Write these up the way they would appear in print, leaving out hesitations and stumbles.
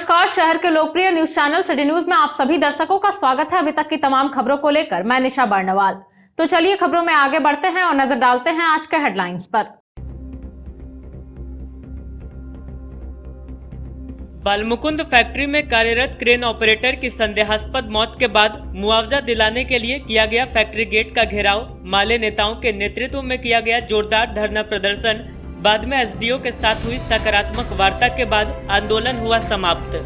नमस्कार, शहर के लोकप्रिय न्यूज चैनल सिटी न्यूज में आप सभी दर्शकों का स्वागत है। अभी तक की तमाम खबरों को लेकर मैं निशा बर्नवाल। तो चलिए खबरों में आगे बढ़ते हैं और नजर डालते हैं आज के हेडलाइंस पर। बालमुकुंद फैक्ट्री में कार्यरत क्रेन ऑपरेटर की संदेहास्पद मौत के बाद मुआवजा दिलाने के लिए किया गया फैक्ट्री गेट का घेराव। माले नेताओं के नेतृत्व में किया गया जोरदार धरना प्रदर्शन। बाद में एसडीओ के साथ हुई सकारात्मक वार्ता के बाद आंदोलन हुआ समाप्त।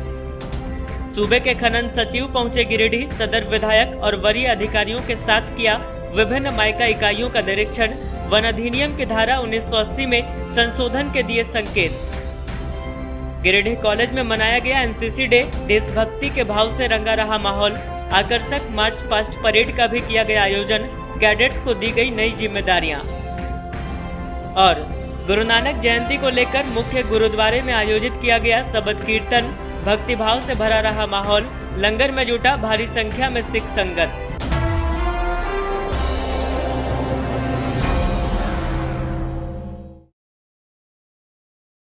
सूबे के खनन सचिव पहुंचे गिरिडीह, सदर विधायक और वरीय अधिकारियों के साथ किया विभिन्न माइका इकाइयों का निरीक्षण। वन अधिनियम की धारा 1980 में संशोधन के दिए संकेत। गिरिडीह कॉलेज में मनाया गया एनसीसी डे। देशभक्ति के भाव से रंगा रहा माहौल। आकर्षक मार्च पास्ट परेड का भी किया गया आयोजन। कैडेट्स को दी गई नई जिम्मेदारियां। और गुरु नानक जयंती को लेकर मुख्य गुरुद्वारे में आयोजित किया गया शबद कीर्तन। भक्तिभाव से भरा रहा माहौल। लंगर में जुटा भारी संख्या में सिख संगत।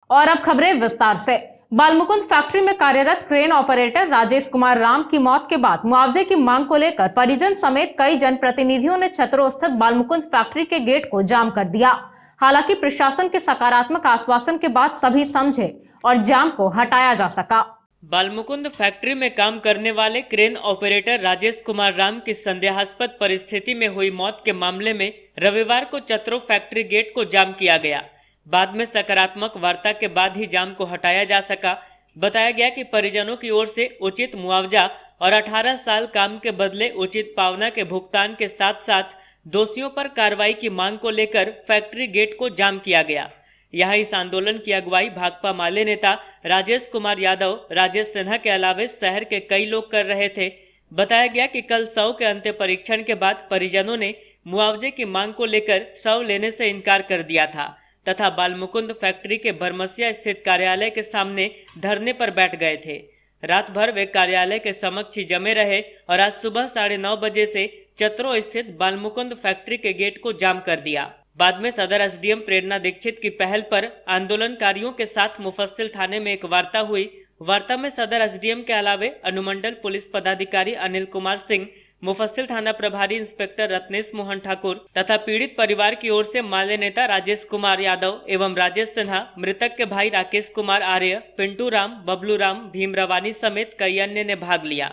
और अब खबरें विस्तार से। बालमुकुंद फैक्ट्री में कार्यरत क्रेन ऑपरेटर राजेश कुमार राम की मौत के बाद मुआवजे की मांग को लेकर परिजन समेत कई जनप्रतिनिधियों ने छतरो स्थित बालमुकुंद फैक्ट्री के गेट को जाम कर दिया। हालांकि प्रशासन के सकारात्मक आश्वासन के बाद सभी समझे और जाम को हटाया जा सका। बालमुकुंद फैक्ट्री में काम करने वाले क्रेन ऑपरेटर राजेश कुमार राम की संदेहास्पद परिस्थिति में हुई मौत के मामले में रविवार को चतरो फैक्ट्री गेट को जाम किया गया। बाद में सकारात्मक वार्ता के बाद ही जाम को हटाया जा सका। बताया गया कि परिजनों की ओर से उचित मुआवजा और 18 साल काम के बदले उचित पावना के भुगतान के साथ साथ दोषियों पर कार्रवाई की मांग को लेकर फैक्ट्री गेट को जाम किया गया। यहाँ इस आंदोलन की अगुवाई भाकपा माले नेता राजेश कुमार यादव, राजेश सिन्हा के अलावे शहर के कई लोग कर रहे थे। बताया गया कि कल शव के अंत्य परीक्षण के बाद परिजनों ने मुआवजे की मांग को लेकर शव लेने से इनकार कर दिया था तथा बालमुकुंद फैक्ट्री के बरमसिया स्थित कार्यालय के सामने धरने पर बैठ गए थे। रात भर वे कार्यालय के समक्ष ही जमे रहे और आज सुबह 9:30 बजे से चतरो स्थित बालमुकुंद फैक्ट्री के गेट को जाम कर दिया। बाद में सदर एसडीएम प्रेरणा दीक्षित की पहल पर आंदोलनकारियों के साथ मुफस्सिल थाने में एक वार्ता हुई। वार्ता में सदर एसडीएम के अलावे अनुमंडल पुलिस पदाधिकारी अनिल कुमार सिंह, मुफस्सिल थाना प्रभारी इंस्पेक्टर रत्नेश मोहन ठाकुर तथा पीड़ित परिवार की ओर से माले नेता राजेश कुमार यादव एवं राजेश सिन्हा, मृतक के भाई राकेश कुमार आर्य, पिंटू राम, बबलू राम, भीम रवानी समेत कई अन्य ने भाग लिया।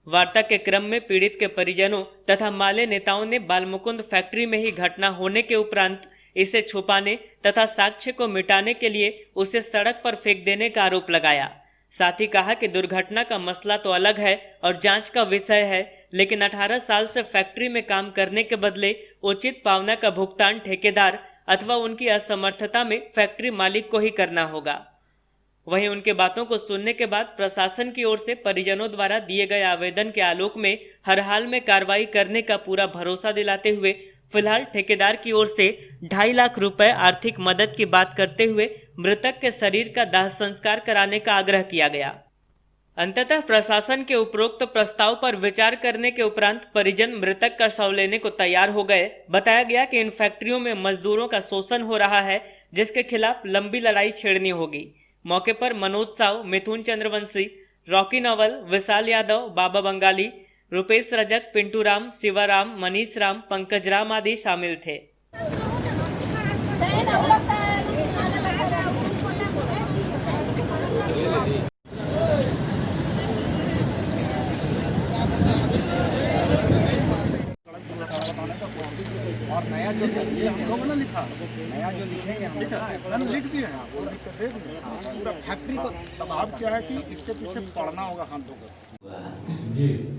वार्ता के क्रम में पीड़ित के परिजनों तथा माले नेताओं ने बालमुकुंद फैक्ट्री में ही घटना होने के उपरांत इसे छुपाने तथा साक्ष्य को मिटाने के लिए उसे सड़क पर फेंक देने का आरोप लगाया। साथ ही कहा कि दुर्घटना का मसला तो अलग है और जांच का विषय है, लेकिन 18 साल से फैक्ट्री में काम करने के बदले उचित पावना का भुगतान ठेकेदार अथवा उनकी असमर्थता में फैक्ट्री मालिक को ही करना होगा। वहीं उनके बातों को सुनने के बाद प्रशासन की ओर से परिजनों द्वारा दिए गए आवेदन के आलोक में हर हाल में कार्रवाई करने का पूरा भरोसा दिलाते हुए फिलहाल ठेकेदार की ओर से 2.5 लाख रुपए आर्थिक मदद की बात करते हुए मृतक के शरीर का दाह संस्कार कराने का आग्रह किया गया। अंततः प्रशासन के उपरोक्त प्रस्ताव पर विचार करने के उपरांत परिजन मृतक का शव लेने को तैयार हो गए। बताया गया कि इन फैक्ट्रियों में मजदूरों का शोषण हो रहा है, जिसके खिलाफ लंबी लड़ाई छेड़नी होगी। मौके पर मनोज साव, मिथुन चंद्रवंशी, रॉकी नवल, विशाल यादव, बाबा बंगाली, रुपेश रजक, पिंटू राम, शिवाराम, मनीष राम, पंकज राम आदि शामिल थे। और नया जो ये हम लोगों ने लिखा, नया जो लिखेंगे हम मैंने लिख दिए हैं, वो लिख कर दे देंगे पूरा फैक्ट्री को। तब आप चाहे कि इसके पीछे पड़ना होगा हाथों को।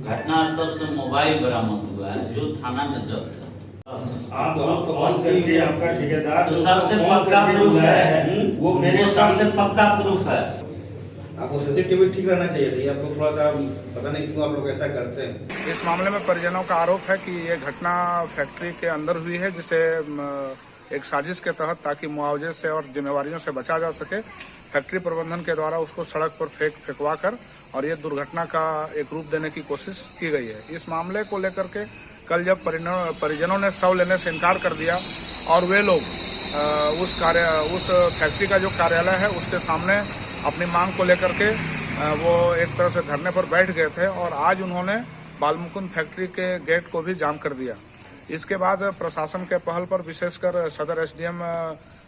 घटनास्थल से मोबाइल बरामद हुआ है जो थाना में जब्त है। आप कॉल करके आपका ठेकेदार तो सबसे पक्का प्रूफ है, वो मेरे सबसे पक्का प्रूफ है। आपको सीसीटीवी ठीक रहना चाहिए था, आपको थोड़ा सा पता नहीं क्यों आप लोग ऐसा करते हैं। इस मामले में परिजनों का आरोप है कि ये घटना फैक्ट्री के अंदर हुई है, जिसे एक साजिश के तहत ताकि मुआवजे से और जिम्मेवारियों से बचा जा सके फैक्ट्री प्रबंधन के द्वारा उसको सड़क पर फेंकवा कर और ये दुर्घटना का एक रूप देने की कोशिश की गई है। इस मामले को लेकर के कल जब परिजनों ने शव लेने से इनकार कर दिया और वे लोग उस फैक्ट्री का जो कार्यालय है उसके सामने अपनी मांग को लेकर के वो एक तरह से धरने पर बैठ गए थे और आज उन्होंने बालमुकुंद फैक्ट्री के गेट को भी जाम कर दिया। इसके बाद प्रशासन के पहल पर, विशेषकर सदर एसडीएम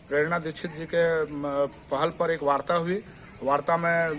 प्रेरणा दीक्षित जी के पहल पर एक वार्ता हुई। वार्ता में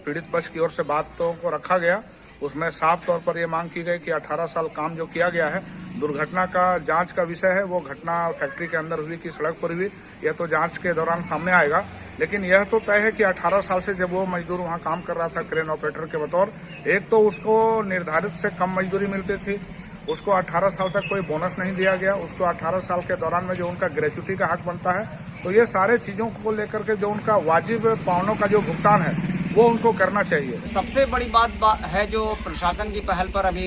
पीड़ित पक्ष की ओर से बातों को रखा गया। उसमें साफ तौर पर यह मांग की गई कि 18 साल काम जो किया गया है, दुर्घटना का जांच का विषय है। वो घटना फैक्ट्री के अंदर हुई कि सड़क पर हुई, यह तो जांच के दौरान सामने आएगा। लेकिन यह तो तय है कि 18 साल से जब वो मजदूर वहां काम कर रहा था क्रेन ऑपरेटर के बतौर, एक तो उसको निर्धारित से कम मजदूरी मिलती थी, उसको 18 साल तक कोई बोनस नहीं दिया गया, उसको 18 साल के दौरान में जो उनका ग्रेच्युटी का हक बनता है, तो ये सारे चीजों को लेकर के जो उनका वाजिब पावनों का जो भुगतान है वो उनको करना चाहिए। सबसे बड़ी बात है जो प्रशासन की पहल पर अभी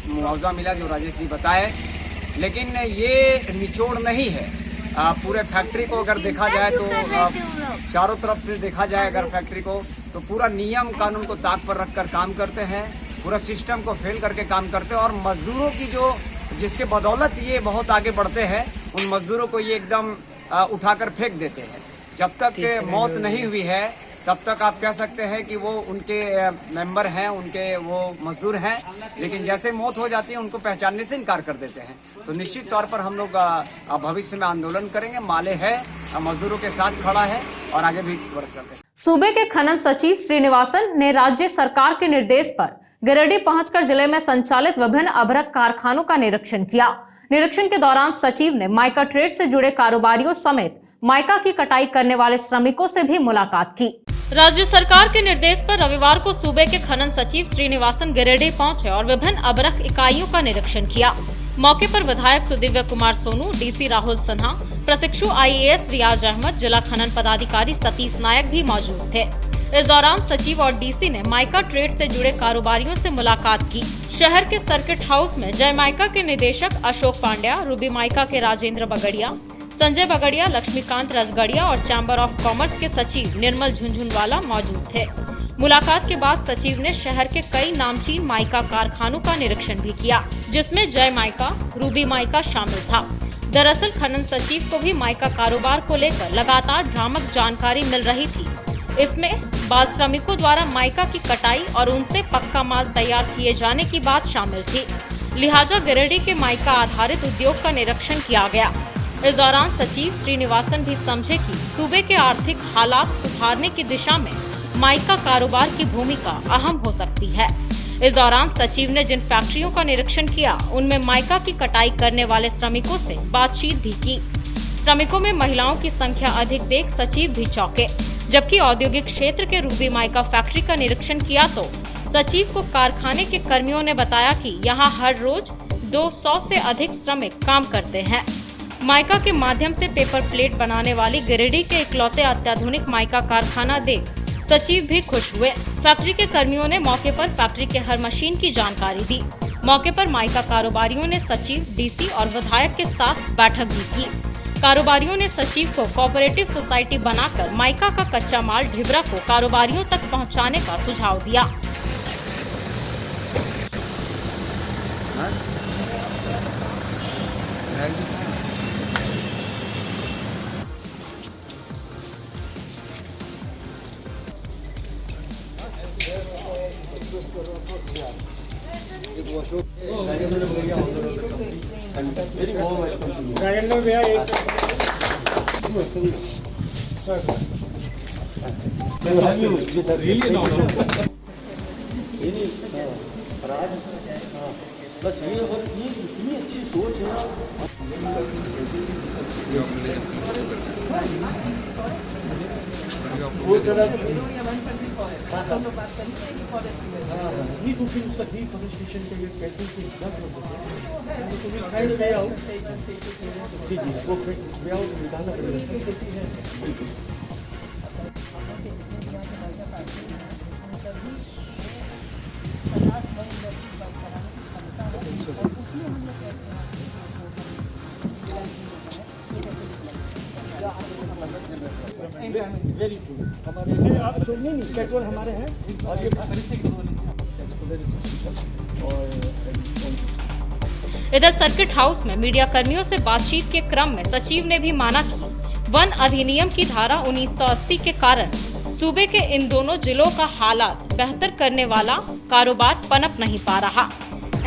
मुआवजा मिला, जो राजेश जी बताए, लेकिन ये निचोड़ नहीं है। पूरे फैक्ट्री को अगर देखा जाए तो चारों तरफ से देखा जाए अगर फैक्ट्री को, तो पूरा नियम कानून को ताक पर रखकर काम करते हैं, पूरा सिस्टम को फेल करके काम करते हैं। और मजदूरों की जो जिसके बदौलत ये बहुत आगे बढ़ते हैं, उन मजदूरों को ये एकदम उठाकर फेंक देते हैं। जब तक मौत नहीं हुई है तब तक आप कह सकते हैं कि वो उनके मेंबर हैं, उनके वो मजदूर हैं, लेकिन जैसे मौत हो जाती है उनको पहचानने से इनकार कर देते हैं। तो निश्चित तौर पर हम लोग भविष्य में आंदोलन करेंगे। माले है, मजदूरों के साथ खड़ा है और आगे भी बढ़ चलते हैं। सूबे के खनन सचिव श्रीनिवासन ने राज्य सरकार के निर्देश पर गिरिडीह पहुंचकर जिले में संचालित विभिन्न अभ्रक कारखानों का निरीक्षण किया। निरीक्षण के दौरान सचिव ने माइका ट्रेड से जुड़े कारोबारियों समेत माइका की कटाई करने वाले श्रमिकों से भी मुलाकात की। राज्य सरकार के निर्देश पर रविवार को सूबे के खनन सचिव श्रीनिवासन गिरिडीह पहुंचे और विभिन्न अभ्रक इकाइयों का निरीक्षण किया। मौके पर विधायक सुदिव्य कुमार सोनू, डीसी राहुल सिन्हा, प्रशिक्षु IAS रियाज अहमद, जिला खनन पदाधिकारी सतीश नायक भी मौजूद थे। इस दौरान सचिव और डीसी ने माइका ट्रेड से जुड़े कारोबारियों से मुलाकात की। शहर के सर्किट हाउस में जय माइका के निदेशक अशोक पांड्या, रूबी माइका के राजेंद्र बगड़िया, संजय बगड़िया, लक्ष्मीकांत रजगड़िया और चैम्बर ऑफ कॉमर्स के सचिव निर्मल झुंझुनवाला मौजूद थे। मुलाकात के बाद सचिव ने शहर के कई नामचीन माइका कारखानों का निरीक्षण भी किया, जिसमें जय माइका, रूबी माइका शामिल था। दरअसल खनन सचिव को भी माइका कारोबार को लेकर लगातार भ्रामक जानकारी मिल रही थी। इसमें बाल श्रमिकों द्वारा माइका की कटाई और उनसे पक्का माल तैयार किए जाने की बात शामिल थी। लिहाजा गिरिडीह के माइका आधारित उद्योग का निरीक्षण किया गया। इस दौरान सचिव श्रीनिवासन भी समझे कि सूबे के आर्थिक हालात सुधारने की दिशा में माइका कारोबार की भूमिका अहम हो सकती है। इस दौरान सचिव ने जिन फैक्ट्रियों का निरीक्षण किया, उनमें माइका की कटाई करने वाले श्रमिकों से बातचीत भी की। श्रमिकों में महिलाओं की संख्या अधिक देख सचिव भी चौंके। जबकि औद्योगिक क्षेत्र के रूबी माइका फैक्ट्री का निरीक्षण किया तो सचिव को कारखाने के कर्मियों ने बताया कि यहां हर रोज 200 से अधिक श्रमिक काम करते हैं। माइका के माध्यम से पेपर प्लेट बनाने वाली गिरिडीह के इकलौते अत्याधुनिक माइका कारखाना देख सचिव भी खुश हुए। फैक्ट्री के कर्मियों ने मौके पर फैक्ट्री के हर मशीन की जानकारी दी। मौके पर माइका कारोबारियों ने सचिव, डीसी और विधायक के साथ बैठक भी की। कारोबारियों ने सचिव को कोऑपरेटिव सोसाइटी बनाकर माइका का कच्चा माल ढिबरा को कारोबारियों तक पहुंचाने का सुझाव दिया। बस ये इतनी अच्छी सोच है। वो जरा नहीं तो फिर उसका डिफॉरेस्टेशन के लिए कैसे से एग्जाम हो सके तो भी फाइंड वे आउट जी वो वे आउट निकालना पड़ेगा। Very good. हमारे आप छोड़ने नहीं पेट्रोल हमारे हैं और ये इधर सर्किट हाउस में मीडिया कर्मियों से बातचीत के क्रम में सचिव ने भी माना कि वन अधिनियम की धारा 1980 के कारण सूबे के इन दोनों जिलों का हालात बेहतर करने वाला कारोबार पनप नहीं पा रहा।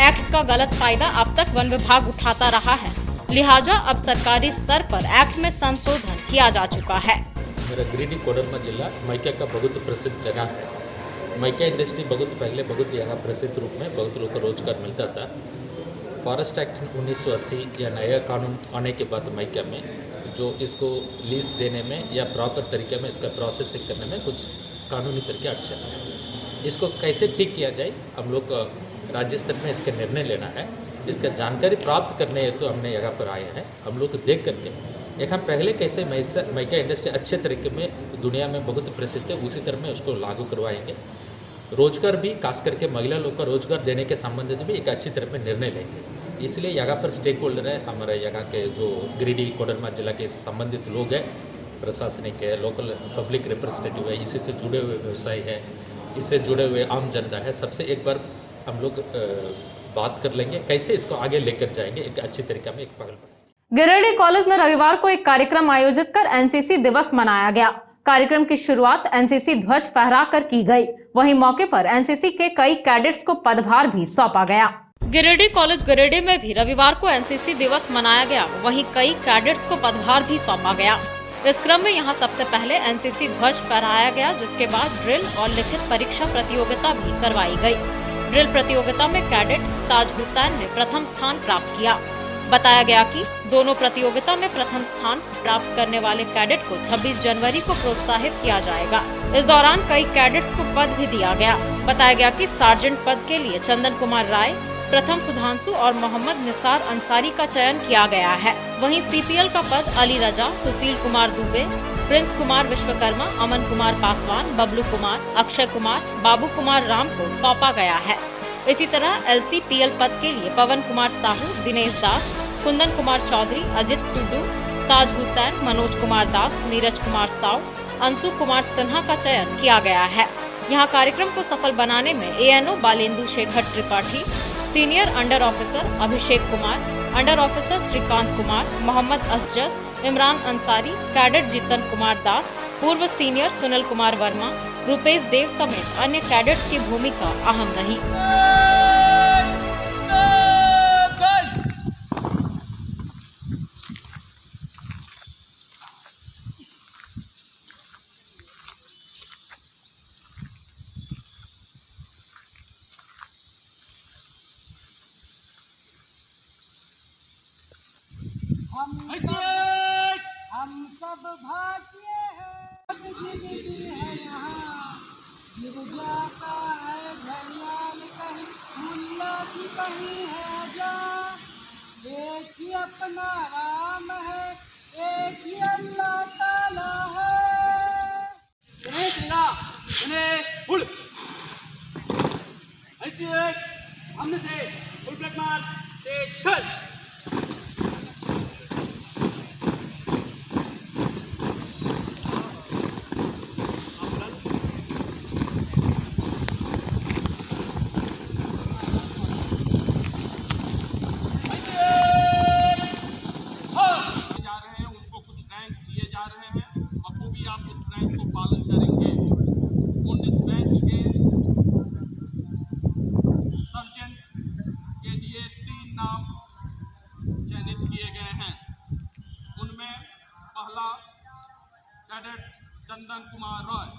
एक्ट का गलत फायदा अब तक वन विभाग उठाता रहा है, लिहाजा अब सरकारी स्तर पर एक्ट में संशोधन किया जा चुका है। मेरा गिरिडीह कोडरमा जिला मैका का बहुत प्रसिद्ध जगह है। मैका इंडस्ट्री बहुत पहले बहुत यहाँ प्रसिद्ध रूप में बहुत लोगों को रोजगार मिलता था। फॉरेस्ट एक्ट 1980 या नया कानून आने के बाद मैका में जो इसको लीज देने में या प्रॉपर तरीके में इसका प्रोसेसिंग करने में कुछ कानूनी तरीके अच्छे हैं। इसको कैसे ठीक किया जाए हम लोग राज्य स्तर में इसका निर्णय लेना है। इसका जानकारी प्राप्त करने हेतु तो हमने यहाँ पर आए हैं। हम लोग देख करके यहाँ पहले कैसे मैका इंडस्ट्री अच्छे तरीके में दुनिया में बहुत प्रसिद्ध है उसी तरह में उसको लागू करवाएंगे। रोजगार भी खास करके महिला लोग का रोजगार देने के संबंध में भी एक अच्छी तरह में निर्णय लेंगे। इसलिए यहाँ पर स्टेक होल्डर है हमारे यहाँ के जो गिरिडीह कोडरमा जिला के संबंधित लोग हैं, प्रशासनिक है, लोकल पब्लिक रिप्रेजेंटेटिव है, इसी से जुड़े हुए व्यवसायी है, इससे जुड़े हुए आम जनता है, सबसे एक बार हम लोग बात कर लेंगे कैसे इसको आगे लेकर जाएंगे एक अच्छी तरीके में एक पहल। गिरिडीह कॉलेज में रविवार को एक कार्यक्रम आयोजित कर एनसीसी दिवस मनाया गया। कार्यक्रम की शुरुआत एनसीसी ध्वज फहराकर की गई। वहीं मौके पर एनसीसी के कई कैडेट्स को पदभार भी सौंपा गया। गिरिडीह कॉलेज गिरिडीह में भी रविवार को एनसीसी दिवस मनाया गया। वहीं कई कैडेट्स को पदभार भी सौंपा गया। इस क्रम में यहां सबसे पहले एनसीसी ध्वज फहराया गया, जिसके बाद ड्रिल और लिखित परीक्षा प्रतियोगिता भी करवाई गई। ड्रिल प्रतियोगिता में कैडेट ताज हुसैन ने प्रथम स्थान प्राप्त किया। बताया गया कि दोनों प्रतियोगिता में प्रथम स्थान प्राप्त करने वाले कैडेट को 26 जनवरी को प्रोत्साहित किया जाएगा। इस दौरान कई कैडेट्स को पद भी दिया गया। बताया गया कि सार्जेंट पद के लिए चंदन कुमार राय, प्रथम सुधांशु और मोहम्मद निसार अंसारी का चयन किया गया है। वहीं सीपीएल का पद अली रजा, सुशील कुमार दुबे, प्रिंस कुमार विश्वकर्मा, अमन कुमार पासवान, बबलू कुमार, अक्षय कुमार, बाबू कुमार राम को सौंपा गया है। इसी तरह एलसीपीएल पद के लिए पवन कुमार साहू, दिनेश दास, कुंदन कुमार चौधरी, अजित टुडू, ताज हुसैन, मनोज कुमार दास, नीरज कुमार साव, अंशु कुमार सिन्हा का चयन किया गया है। यहाँ कार्यक्रम को सफल बनाने में ANO Balendu Shekhar Tripathi, senior under officer Abhishek Kumar, under officer Shrikant Kumar, Mohammad Asjad, Imran Ansari, cadet Jitan Kumar Das, पूर्व सीनियर सुनील कुमार वर्मा, रुपेश देव समेत अन्य कैडेट्स की भूमिका अहम रही। हम सब भारतीय हैं, है यहाँ, गिर जाता है घड़ियाल कहीं, मुल्ला की कहीं है जा। एक ही अपना राम है, एक ही अल्लाह ताला है। जय श्री राम, जय फुल। हमने से फुल ब्लैक मार्च एक चल। कैडेट चंदन कुमार रॉय,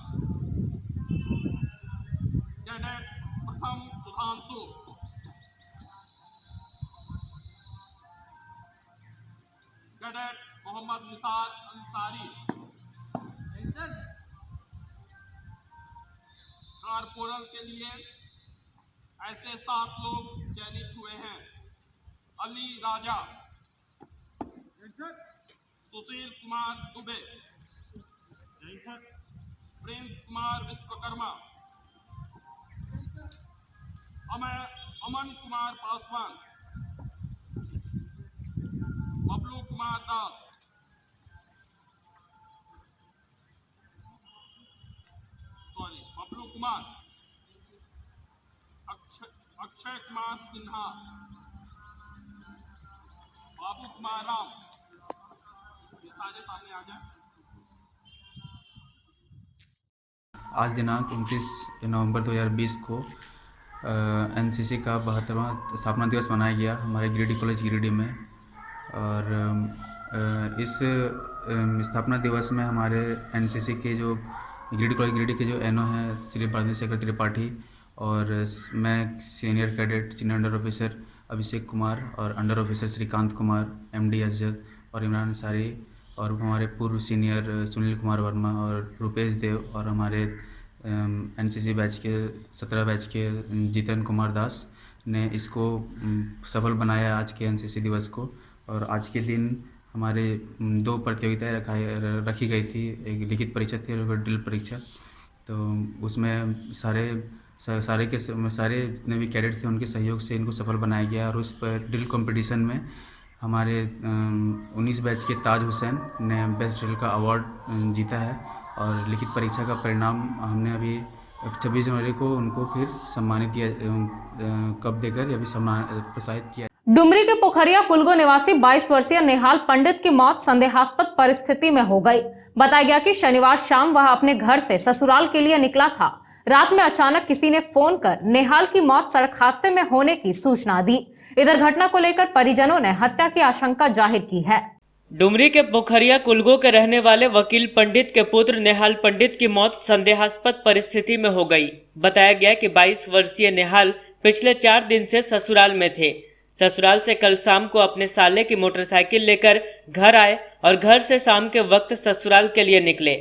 कैडेट प्रथम सुधांशु, कैडेट मोहम्मद निसार अंसारी, कारपोरल के लिए ऐसे 7 लोग चयनित हुए हैं: अली राजा, सुशील कुमार दुबे, प्रिंस कुमार विश्वकर्मा, अमन कुमार पासवान, बबलू कुमार दास, बबलू कुमार, अक्षय कुमार सिन्हा, बाबू कुमार राम। ये सारे सामने आ जाए। आज दिनांक 29 नवंबर 2020 को एनसीसी का 72वां स्थापना दिवस मनाया गया हमारे गिरिडीह कॉलेज गिरिडीह में। और इस स्थापना दिवस में हमारे एनसीसी के जो गिरिडीह कॉलेज गिरिडीह के जो एनओ हैं श्री बालेंद्र त्रिपाठी और मैं senior cadet senior under officer Abhishek Kumar और under officer Shrikant Kumar, MD Azad और इमरान अंसारी और हमारे पूर्व सीनियर सुनील कुमार वर्मा और रुपेश देव और हमारे एनसीसी बैच के 17 बैच के जीतन कुमार दास ने इसको सफल बनाया आज के एनसीसी दिवस को। और आज के दिन हमारे 2 प्रतियोगिताएं रखी गई थी, एक लिखित परीक्षा थी और ड्रिल परीक्षा। तो उसमें सारे जितने भी कैडेट थे उनके सहयोग से इनको सफल बनाया गया। और उस पर ड्रिल कंपटीशन में हमारे 19 बैच के ताज हुसैन ने बेस्ट ड्रिल का अवार्ड जीता है। और लिखित परीक्षा का परिणाम हमने अभी 26 जनवरी को उनको फिर सम्मानित किया, कप देकर अभी प्रोत्साहित किया। डुमरी के पोखरिया पुलगो निवासी 22 वर्षीय नेहाल पंडित की मौत संदेहास्पद परिस्थिति में हो गई। बताया गया कि शनिवार शाम वह अपने घर से ससुराल के लिए निकला था। रात में अचानक किसी ने फोन कर नेहाल की मौत सड़क हादसे में होने की सूचना दी। इधर घटना को लेकर परिजनों ने हत्या की आशंका जाहिर की है। डुमरी के पोखरिया कुलगो के रहने वाले वकील पंडित के पुत्र नेहाल पंडित की मौत संदेहास्पद परिस्थिति में हो गई। बताया गया कि 22 वर्षीय नेहाल पिछले 4 दिन से ससुराल में थे। ससुराल से कल शाम को अपने साले की मोटरसाइकिल लेकर घर आए और घर से शाम के वक्त ससुराल के लिए निकले।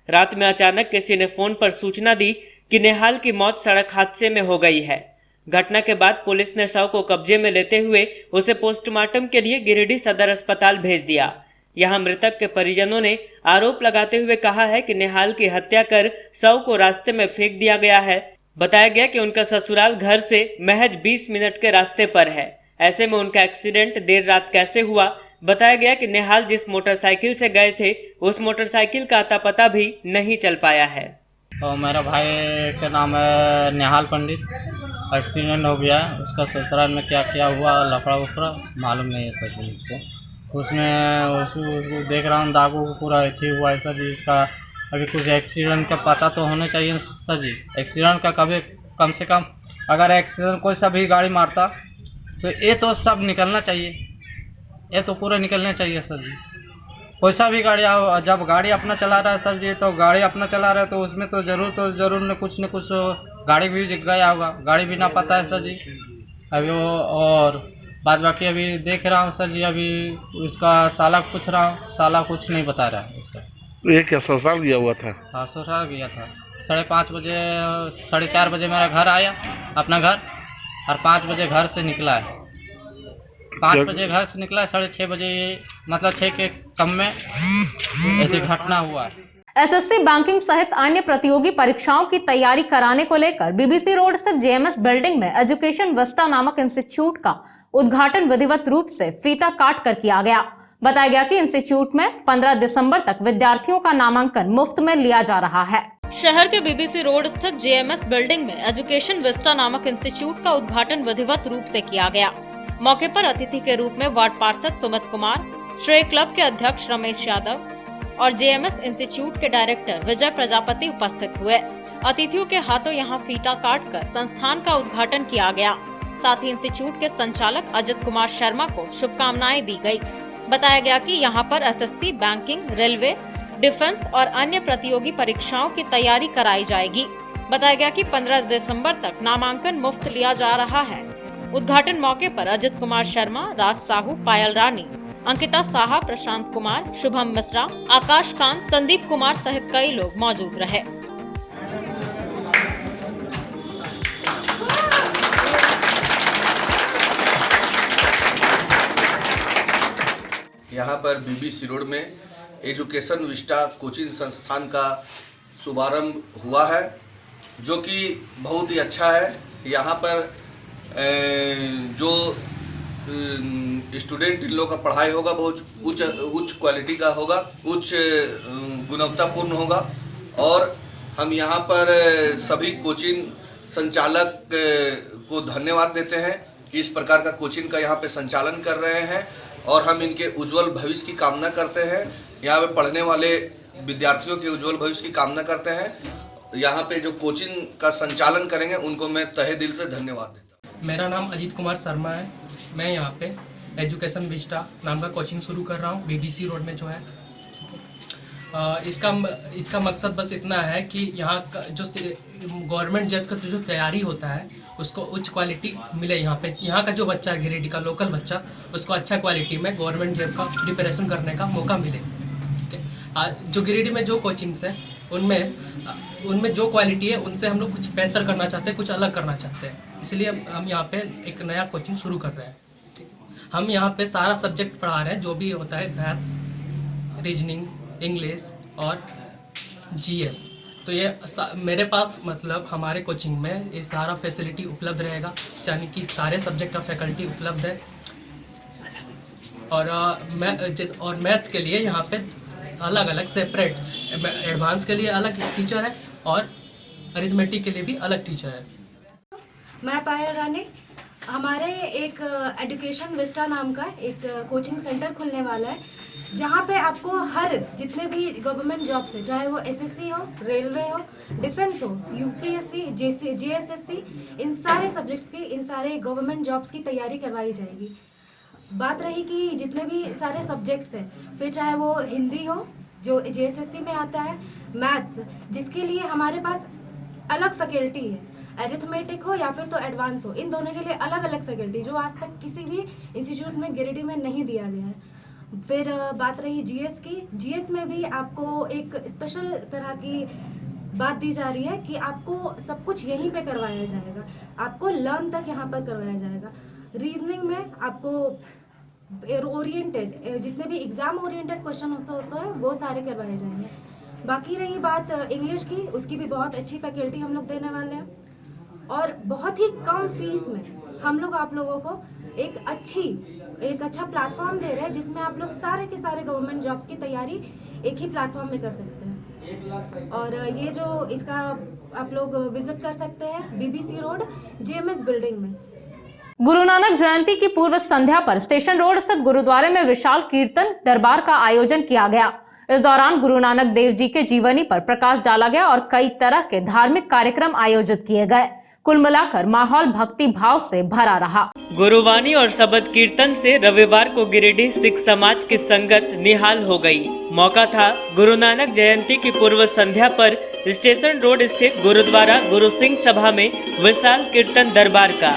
रात में अचानक किसी ने फोन पर सूचना दी कि नेहाल की मौत सड़क हादसे में हो गई है। घटना के बाद पुलिस ने शव को कब्जे में लेते हुए उसे पोस्टमार्टम के लिए गिरिडीह सदर अस्पताल भेज दिया। यहां मृतक के परिजनों ने आरोप लगाते हुए कहा है कि नेहाल की हत्या कर शव को रास्ते में फेंक दिया गया है। बताया गया कि उनका ससुराल घर से महज 20 मिनट के रास्ते पर है। ऐसे में उनका एक्सीडेंट देर रात कैसे हुआ? बताया गया कि नेहाल जिस मोटरसाइकिल से गए थे उस मोटरसाइकिल का अता पता भी नहीं चल पाया है। तो मेरा भाई का नाम है नेहाल पंडित, एक्सीडेंट हो गया है। उसका ससुराल में क्या क्या हुआ लफड़ा वफड़ा मालूम नहीं है सर जी उसको। उसमें उसको देख रहा हूँ दागों को पूरा ऐसे हुआ है सर जी। इसका अभी कुछ एक्सीडेंट का पता तो होना चाहिए सर जी। एक्सीडेंट का कभी कम से कम अगर एक्सीडेंट कोई सा भी गाड़ी मारता तो ये तो सब निकलना चाहिए, ये तो पूरा निकलना चाहिए सर जी। कोई सा भी गाड़ी आओ, जब गाड़ी अपना चला रहा है सर जी तो गाड़ी अपना चला रहा है तो उसमें तो ज़रूर न कुछ गाड़ी भी गया होगा, गाड़ी भी ना पता है सर जी अभी वो। और बाद बाकी अभी देख रहा हूँ सर जी, अभी उसका साला पूछ रहा हूँ, साला कुछ नहीं बता रहा है उसका। ये क्या ससुराल गया हुआ था? हाँ ससुराल गया था। 5:30 बजे 4:30 बजे मेरा घर आया अपना घर, और 5 बजे घर से निकला है। 5 बजे घर से निकला, 6:30 बजे मतलब 6 के कम में ऐसी घटना हुआ है। एसएससी बैंकिंग सहित अन्य प्रतियोगी परीक्षाओं की तैयारी कराने को लेकर बीबीसी रोड स्थित जेएमएस बिल्डिंग में एजुकेशन विस्टा नामक इंस्टीट्यूट का उद्घाटन विधिवत रूप से फीता काट कर किया गया। बताया गया कि इंस्टीट्यूट में 15 दिसंबर तक विद्यार्थियों का नामांकन मुफ्त में लिया जा रहा है। शहर के बीबीसी रोड स्थित जेएमएस बिल्डिंग में एजुकेशन विस्टा नामक इंस्टीट्यूट का उद्घाटन विधिवत रूप से किया गया। मौके पर अतिथि के रूप में वार्ड पार्षद सुमित कुमार, श्रेय क्लब के अध्यक्ष रमेश यादव और जेएमएस इंस्टीट्यूट के डायरेक्टर विजय प्रजापति उपस्थित हुए। अतिथियों के हाथों यहां फीता काटकर संस्थान का उद्घाटन किया गया। साथ ही इंस्टीट्यूट के संचालक अजित कुमार शर्मा को शुभकामनाएं दी गई। बताया गया कि यहां पर एसएससी, बैंकिंग, रेलवे, डिफेंस और अन्य प्रतियोगी परीक्षाओं की तैयारी कराई जाएगी। बताया गया कि 15 दिसंबर तक नामांकन मुफ्त लिया जा रहा है। उद्घाटन मौके पर अजित कुमार शर्मा, राज साहू, पायल रानी, अंकिता साहा, प्रशांत कुमार, शुभम मिश्रा, आकाश कांत, संदीप कुमार सहित कई लोग मौजूद रहे। यहाँ पर बीबीसी रोड में एजुकेशन विस्टा कोचिंग संस्थान का शुभारंभ हुआ है, जो कि बहुत ही अच्छा है। यहाँ पर जो स्टूडेंट इन लोगों का पढ़ाई होगा बहुत उच्च क्वालिटी का होगा, उच्च गुणवत्तापूर्ण होगा। और हम यहाँ पर सभी कोचिंग संचालक को धन्यवाद देते हैं कि इस प्रकार का कोचिंग का यहाँ पे संचालन कर रहे हैं, और हम इनके उज्जवल भविष्य की कामना करते हैं। यहाँ पे पढ़ने वाले विद्यार्थियों के उज्जवल भविष्य की कामना करते हैं। यहाँ पे जो कोचिंग का संचालन करेंगे उनको मैं तहे दिल से धन्यवाद देता हूँ। मेरा नाम अजीत कुमार शर्मा है। मैं यहाँ पे एजुकेशन विस्टा नाम का कोचिंग शुरू कर रहा हूँ बीबीसी रोड में जो है। इसका मकसद बस इतना है कि यहाँ का जो गवर्नमेंट जॉब का जो तैयारी होता है उसको उच्च क्वालिटी मिले। यहाँ पे यहाँ का जो बच्चा है गिरिडीह का लोकल बच्चा, उसको अच्छा क्वालिटी में गवर्नमेंट जॉब का प्रिपरेशन करने का मौका मिले। जो गिरिडीह में जो कोचिंग्स हैं उनमें जो क्वालिटी है उनसे हम लोग कुछ बेहतर करना चाहते हैं, कुछ अलग करना चाहते हैं। इसलिए हम यहाँ पे एक नया कोचिंग शुरू कर रहे हैं। हम यहाँ पे सारा सब्जेक्ट पढ़ा रहे हैं, जो भी होता है मैथ्स, रीजनिंग, इंग्लिश और जीएस। तो ये मेरे पास मतलब हमारे कोचिंग में ये सारा फैसिलिटी उपलब्ध रहेगा, यानी कि सारे सब्जेक्ट का फैकल्टी उपलब्ध है। और मैथ्स के लिए यहाँ पे अलग अलग सेपरेट, एडवांस के लिए अलग टीचर है और अरिथमेटिक के लिए भी अलग टीचर है। मैं पायल रानी, हमारे एक एजुकेशन विस्टा नाम का एक कोचिंग सेंटर खुलने वाला है, जहाँ पे आपको हर जितने भी गवर्नमेंट जॉब्स है, चाहे वो एसएससी हो, रेलवे हो, डिफेंस हो, यूपीएससी, जेएसएससी, इन सारे सब्जेक्ट्स की, इन सारे गवर्नमेंट जॉब्स की तैयारी करवाई जाएगी। बात रही कि जितने भी सारे सब्जेक्ट्स हैं, फिर चाहे वो हिंदी हो जो जेएसएससी में आता है, मैथ्स जिसके लिए हमारे पास अलग फैकल्टी है, अरिथमेटिक हो या फिर तो एडवांस हो, इन दोनों के लिए अलग अलग फैकल्टी जो आज तक किसी भी इंस्टीट्यूट में गिरिडीह में नहीं दिया गया है। फिर बात रही जीएस की, जीएस में भी आपको एक स्पेशल तरह की बात दी जा रही है कि आपको सब कुछ यहीं पे करवाया जाएगा, आपको लर्न तक यहाँ पर करवाया जाएगा। रीजनिंग में आपको ओरिएंटेड जितने भी एग्जाम ओरिएंटेड क्वेश्चन होता है वो सारे करवाए जाएंगे। बाकी रही बात इंग्लिश की, उसकी भी बहुत अच्छी फैकल्टी हम लोग देने वाले हैं और बहुत ही कम फीस में हम लोग आप लोगों को एक अच्छा प्लेटफॉर्म दे रहे हैं, जिसमें आप लोग सारे के सारे गवर्नमेंट जॉब्स की तैयारी एक ही प्लेटफॉर्म में कर सकते हैं। और ये जो इसका आप लोग विजिट कर सकते हैं बीबीसी रोड जेएमएस बिल्डिंग में। गुरु नानक जयंती की पूर्व संध्या पर स्टेशन रोड स्थित गुरुद्वारे में विशाल कीर्तन दरबार का आयोजन किया गया। इस दौरान गुरु नानक देव जी के जीवनी पर प्रकाश डाला गया और कई तरह के धार्मिक कार्यक्रम आयोजित किए गए। कुल मिलाकर माहौल भक्ति भाव से भरा रहा। गुरुवाणी और शबद कीर्तन से रविवार को गिरिडीह सिख समाज की संगत निहाल हो गई। मौका था गुरु नानक जयंती की पूर्व संध्या पर स्टेशन रोड स्थित गुरुद्वारा गुरु सिंह सभा में विशाल कीर्तन दरबार का।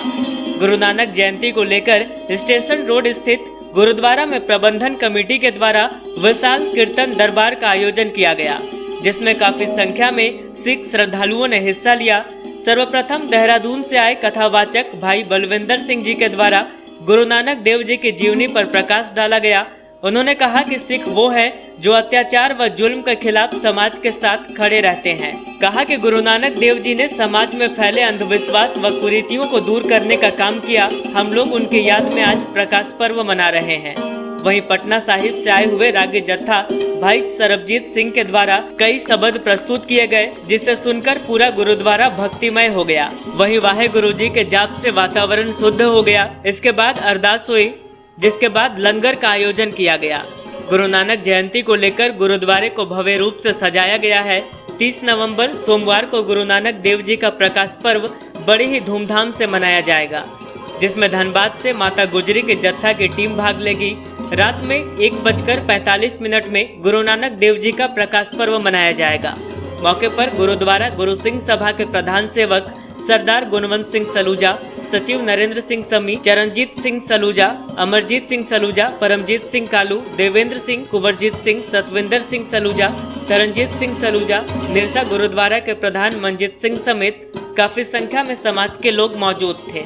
गुरु नानक जयंती को लेकर स्टेशन रोड स्थित गुरुद्वारा में प्रबंधन कमेटी के द्वारा विशाल कीर्तन दरबार का आयोजन किया गया, जिसमें काफी संख्या में सिख श्रद्धालुओं ने हिस्सा लिया। सर्वप्रथम देहरादून से आए कथावाचक भाई बलविंदर सिंह जी के द्वारा गुरु नानक देव जी की जीवनी पर प्रकाश डाला गया। उन्होंने कहा कि सिख वो है जो अत्याचार व जुल्म के खिलाफ समाज के साथ खड़े रहते हैं। कहा कि गुरु नानक देव जी ने समाज में फैले अंधविश्वास व कुरीतियों को दूर करने का काम किया। हम लोग उनकी याद में आज प्रकाश पर्व मना रहे हैं। वहीं पटना साहिब से आए हुए रागी जत्था भाई सरबजीत सिंह के द्वारा कई शब्द प्रस्तुत किए गए, जिसे सुनकर पूरा गुरुद्वारा भक्तिमय हो गया। वहीं वाहे गुरु जी के जाप से वातावरण शुद्ध हो गया। इसके बाद अरदास हुई, जिसके बाद लंगर का आयोजन किया गया। गुरु नानक जयंती को लेकर गुरुद्वारे को भव्य रूप से सजाया गया है। 30 नवंबर सोमवार को गुरु नानक देव जी का प्रकाश पर्व बड़े ही धूमधाम से मनाया जाएगा, जिसमें धनबाद से माता गुजरी के जत्था की टीम भाग लेगी। रात में 1:45 में गुरु नानक देव जी का प्रकाश पर्व मनाया जाएगा। मौके पर गुरुद्वारा गुरु सिंह सभा के प्रधान सेवक सरदार गुणवंत सिंह सलूजा, सचिव नरेंद्र सिंह समी, चरणजीत सिंह सलूजा, अमरजीत सिंह सलूजा, परमजीत सिंह कालू, देवेंद्र सिंह, कुंवरजीत सिंह, सतविंदर सिंह सलूजा, तरनजीत सिंह सलूजा, निरसा गुरुद्वारा के प्रधान मंजीत सिंह समेत काफी संख्या में समाज के लोग मौजूद थे।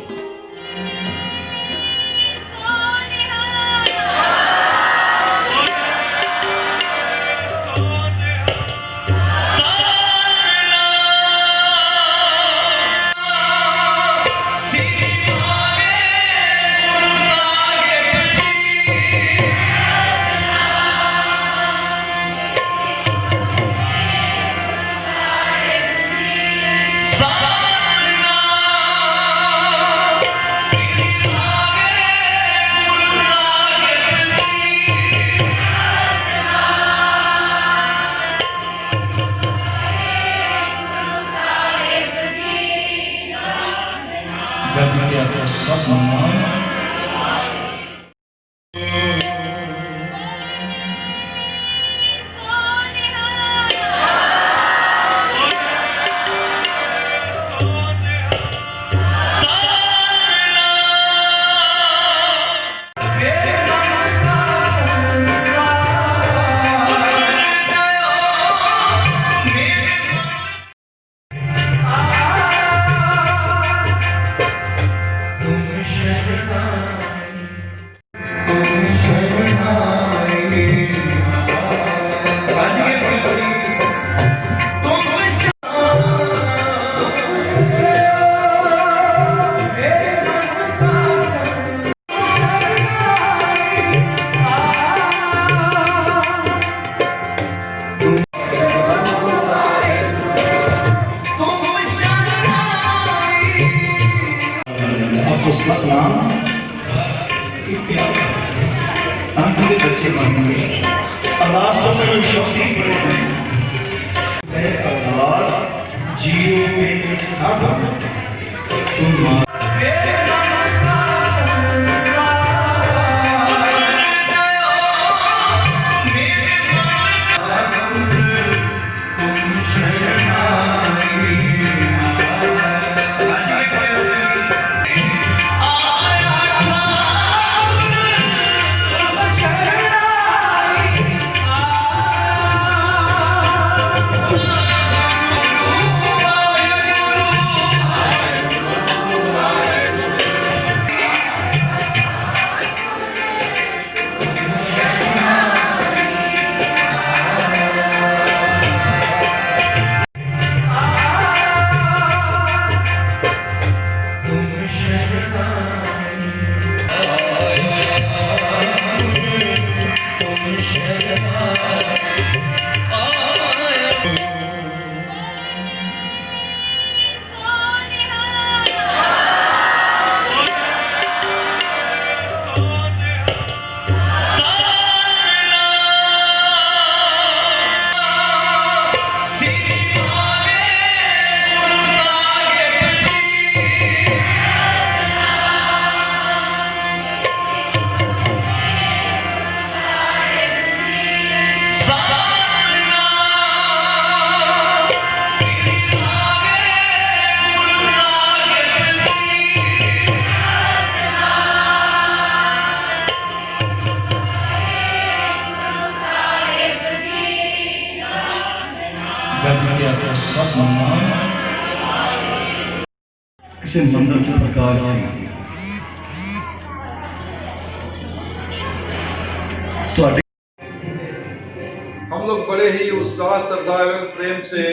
हम लोग बड़े ही उत्साह, श्रद्धा एवं प्रेम से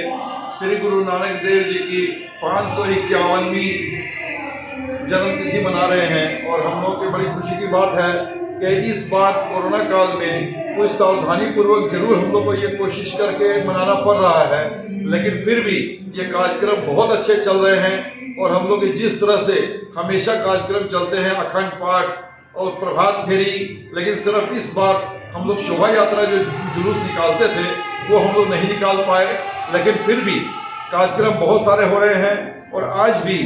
श्री गुरु नानक देव जी की 551वीं जन्म तिथि मना रहे हैं। और हम लोग की बड़ी खुशी की बात है कि इस बार कोरोना काल में कुछ सावधानी पूर्वक जरूर हम लोग को ये कोशिश करके मनाना पड़ रहा है, लेकिन फिर भी ये कार्यक्रम बहुत अच्छे चल रहे हैं। और हम लोग जिस तरह से हमेशा कार्यक्रम चलते हैं, अखंड पाठ और प्रभात फेरी, लेकिन सिर्फ इस बार हम लोग शोभा यात्रा जो जुलूस निकालते थे वो हम लोग नहीं निकाल पाए, लेकिन फिर भी कार्यक्रम बहुत सारे हो रहे हैं। और आज भी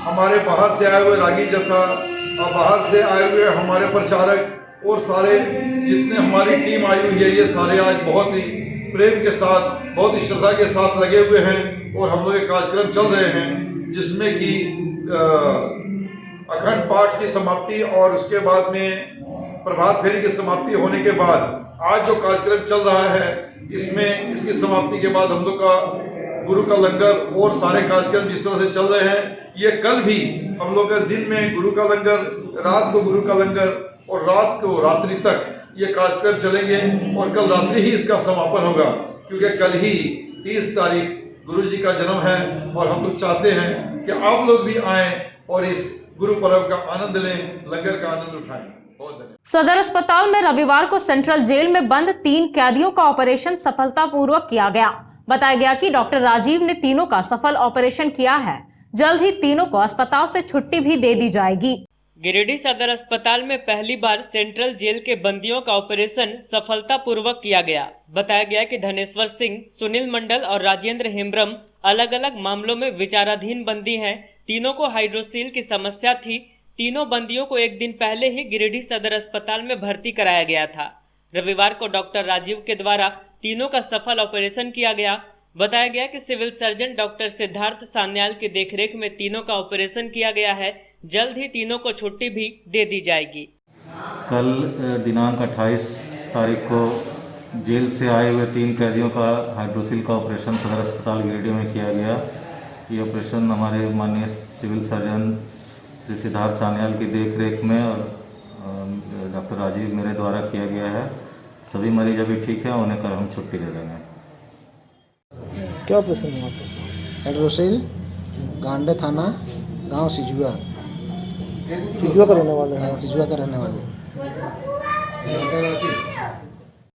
हमारे बाहर से आए हुए रागी जत्था और बाहर से आए हुए हमारे प्रचारक और सारे जितने हमारी टीम आई हुई है, ये सारे आज बहुत ही प्रेम के साथ, बहुत ही श्रद्धा के साथ लगे हुए हैं। और हम लोग ये कार्यक्रम चल रहे हैं जिसमें कि अखंड पाठ की समाप्ति और उसके बाद में प्रभात फेरी की समाप्ति होने के बाद आज जो कार्यक्रम चल रहा है, इसमें इसकी समाप्ति के बाद हम लोग का गुरु का लंगर और सारे कार्यक्रम जिस तरह से चल रहे हैं, ये कल भी हम लोग का दिन में गुरु का लंगर, रात को गुरु का लंगर और रात को रात्रि तक ये कार्यक्रम चलेंगे। और कल रात्रि ही इसका समापन होगा, क्योंकि कल ही 30 तारीख गुरु जी का जन्म है। और हम लोग चाहते हैं कि आप लोग भी आएँ और इस गुरु पर्व का आनंद लें, लंगर का आनंद उठाएं। सदर अस्पताल में रविवार को सेंट्रल जेल में बंद 3 कैदियों का ऑपरेशन सफलतापूर्वक किया गया। बताया गया कि डॉक्टर राजीव ने तीनों का सफल ऑपरेशन किया है। जल्द ही तीनों को अस्पताल से छुट्टी भी दे दी जाएगी। गिरिडीह सदर अस्पताल में पहली बार सेंट्रल जेल के बंदियों का ऑपरेशन सफलतापूर्वक किया गया। बताया गया कि धनेश्वर सिंह, सुनील मंडल और राजेंद्र हेम्ब्रम अलग अलग मामलों में विचाराधीन बंदी हैं, तीनों को हाइड्रोसील की समस्या थी। तीनों बंदियों को एक दिन पहले ही गिरिडीह सदर अस्पताल में भर्ती कराया गया था। रविवार को डॉक्टर राजीव के द्वारा तीनों का सफल ऑपरेशन किया गया। बताया गया कि civil surgeon doctor Siddharth Sanyal की देखरेख में तीनों का ऑपरेशन किया गया है। जल्द ही तीनों को छुट्टी भी दे दी जाएगी। कल दिनांक 28 तारीख को जेल से आए हुए 3 कैदियों का हाइड्रोसील का ऑपरेशन सदर अस्पताल गिरिडीह में किया गया। ये ऑपरेशन हमारे माननीय सिविल सर्जन श्री सिद्धार्थ सान्याल की देखरेख में और डॉक्टर राजीव मेरे द्वारा किया गया है। सभी मरीज अभी ठीक है, उन्हें कल हम छुट्टी दे देंगे। क्या ऑपरेशन हुआ था? हाइड्रोसील, गांडे थाना, गांव सिजुआ का रहने वाले हैं। सिजुआ का रहने वाले।